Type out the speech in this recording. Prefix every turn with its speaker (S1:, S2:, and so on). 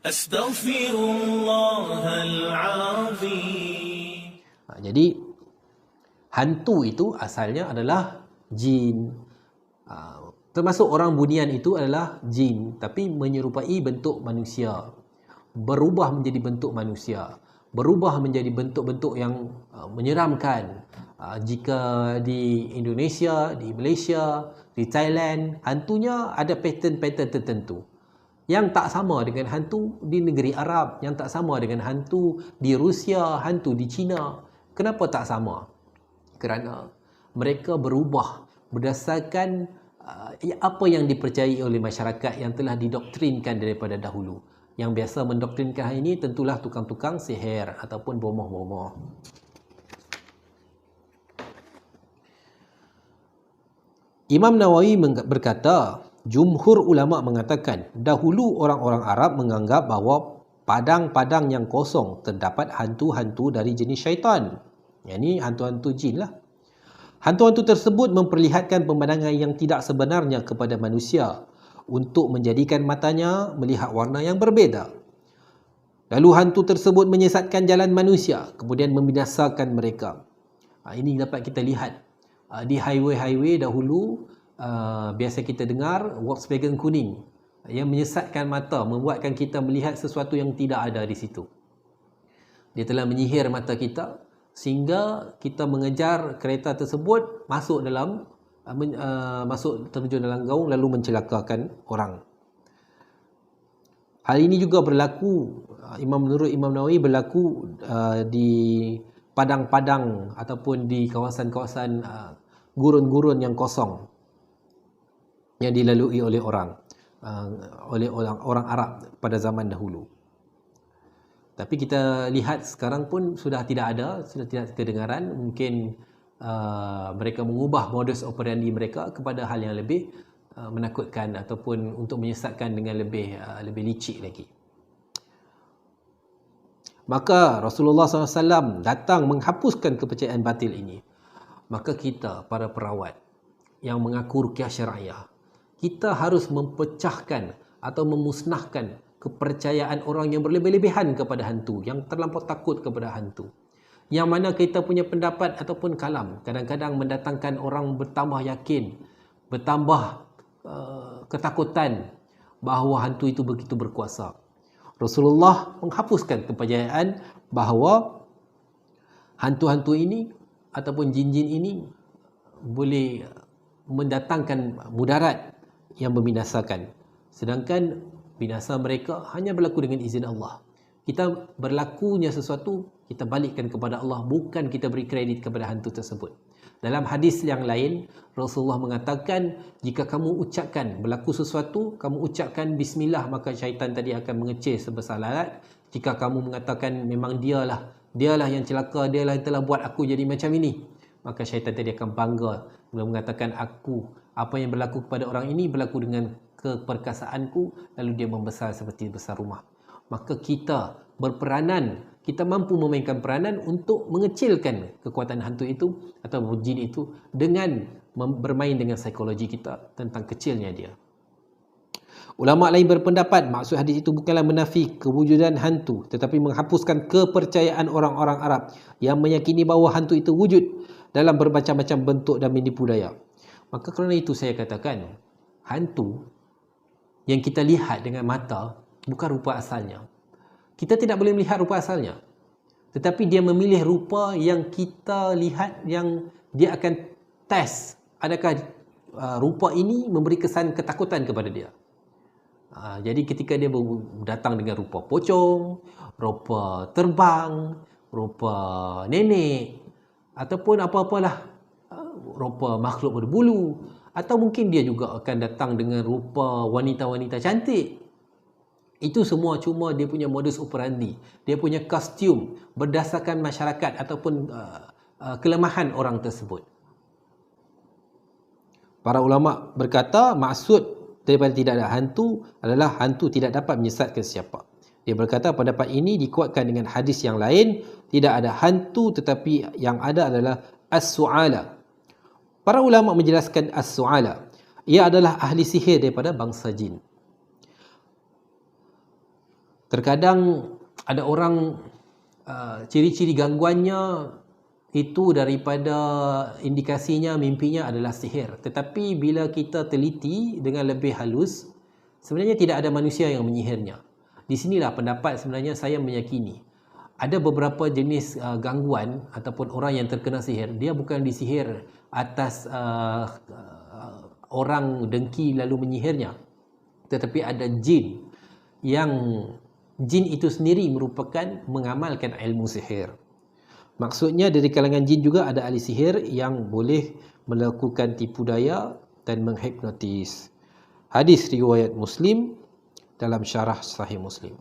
S1: Astaghfirullahalazim.
S2: Jadi hantu itu asalnya adalah jin. Termasuk orang bunian itu adalah jin, tapi menyerupai bentuk manusia, berubah menjadi bentuk manusia, berubah menjadi bentuk-bentuk yang menyeramkan. Jika di Indonesia, di Malaysia, di Thailand, hantunya ada pattern-pattern tertentu yang tak sama dengan hantu di negeri Arab, yang tak sama dengan hantu di Rusia, hantu di China. Kenapa tak sama? Kerana mereka berubah berdasarkan apa yang dipercayai oleh masyarakat yang telah didoktrinkan daripada dahulu. Yang biasa mendoktrinkan hal ini tentulah tukang-tukang sihir ataupun bomoh-bomoh. Imam Nawawi berkata, jumhur ulama mengatakan dahulu orang-orang Arab menganggap bahawa padang-padang yang kosong terdapat hantu-hantu dari jenis syaitan. Yang ini hantu-hantu jin lah. Hantu-hantu tersebut memperlihatkan pemandangan yang tidak sebenarnya kepada manusia untuk menjadikan matanya melihat warna yang berbeza. Lalu hantu tersebut menyesatkan jalan manusia, kemudian membinasakan mereka. Ini dapat kita lihat di highway-highway dahulu. Biasa kita dengar Volkswagen kuning yang menyesatkan mata, membuatkan kita melihat sesuatu yang tidak ada di situ. Dia telah menyihir mata kita sehingga kita mengejar kereta tersebut masuk terjun dalam gaung lalu mencelakakan orang. Hal ini juga berlaku, menurut Imam Nawawi berlaku di padang-padang ataupun di kawasan-kawasan gurun-gurun yang kosong yang dilalui oleh orang Arab pada zaman dahulu. Tapi kita lihat sekarang pun sudah tidak ada, sudah tidak kedengaran. Mungkin mereka mengubah modus operandi mereka kepada hal yang lebih menakutkan ataupun untuk menyesatkan dengan lebih licik lagi. Maka Rasulullah SAW datang menghapuskan kepercayaan batil ini. Maka kita, para perawat yang mengaku ruqyah syar'iyah, kita harus mempecahkan atau memusnahkan kepercayaan orang yang berlebih-lebihan kepada hantu, yang terlampau takut kepada hantu. Yang mana kita punya pendapat ataupun kalam kadang-kadang mendatangkan orang bertambah yakin, bertambah ketakutan bahawa hantu itu begitu berkuasa. Rasulullah menghapuskan kepercayaan bahawa hantu-hantu ini ataupun jin-jin ini boleh mendatangkan mudarat yang membinasakan. Sedangkan binasa mereka hanya berlaku dengan izin Allah. Kita berlakunya sesuatu, kita balikkan kepada Allah, bukan kita beri kredit kepada hantu tersebut. Dalam hadis yang lain, Rasulullah mengatakan, jika kamu ucapkan berlaku sesuatu, kamu ucapkan bismillah, maka syaitan tadi akan mengecil sebesar lalat. Jika kamu mengatakan memang dialah yang celaka, dialah yang telah buat aku jadi macam ini, maka syaitan tadi akan bangga dan mengatakan, apa yang berlaku kepada orang ini berlaku dengan keperkasaanku, lalu dia membesar seperti besar rumah. Maka kita berperanan, kita mampu memainkan peranan untuk mengecilkan kekuatan hantu itu atau jin itu dengan bermain dengan psikologi kita tentang kecilnya dia. Ulama lain berpendapat maksud hadis itu bukanlah menafi kewujudan hantu, tetapi menghapuskan kepercayaan orang-orang Arab yang meyakini bahawa hantu itu wujud dalam bermacam-macam bentuk dan menipu daya. Maka kerana itu saya katakan, hantu yang kita lihat dengan mata bukan rupa asalnya. Kita tidak boleh melihat rupa asalnya, tetapi dia memilih rupa yang kita lihat, yang dia akan test adakah rupa ini memberi kesan ketakutan kepada dia. Jadi ketika dia datang dengan rupa pocong, rupa terbang, rupa nenek, ataupun apa-apalah, rupa makhluk berbulu, atau mungkin dia juga akan datang dengan rupa wanita-wanita cantik. Itu semua cuma dia punya modus operandi, dia punya kostum berdasarkan masyarakat ataupun kelemahan orang tersebut. Para ulama berkata maksud daripada tidak ada hantu adalah hantu tidak dapat menyesatkan siapa. Dia berkata pendapat ini dikuatkan dengan hadis yang lain, tidak ada hantu tetapi yang ada adalah as-su'ala. Para ulama menjelaskan as-su'ala, ia adalah ahli sihir daripada bangsa jin. Terkadang ada orang ciri-ciri gangguannya itu daripada indikasinya mimpinya adalah sihir. Tetapi bila kita teliti dengan lebih halus, sebenarnya tidak ada manusia yang menyihirnya. Di sinilah pendapat sebenarnya saya meyakini. Ada beberapa jenis gangguan ataupun orang yang terkena sihir, dia bukan disihir atas orang dengki lalu menyihirnya. Tetapi ada jin yang jin itu sendiri merupakan mengamalkan ilmu sihir. Maksudnya dari kalangan jin juga ada ahli sihir yang boleh melakukan tipu daya dan menghipnotis. Hadis riwayat Muslim dalam syarah Sahih Muslim.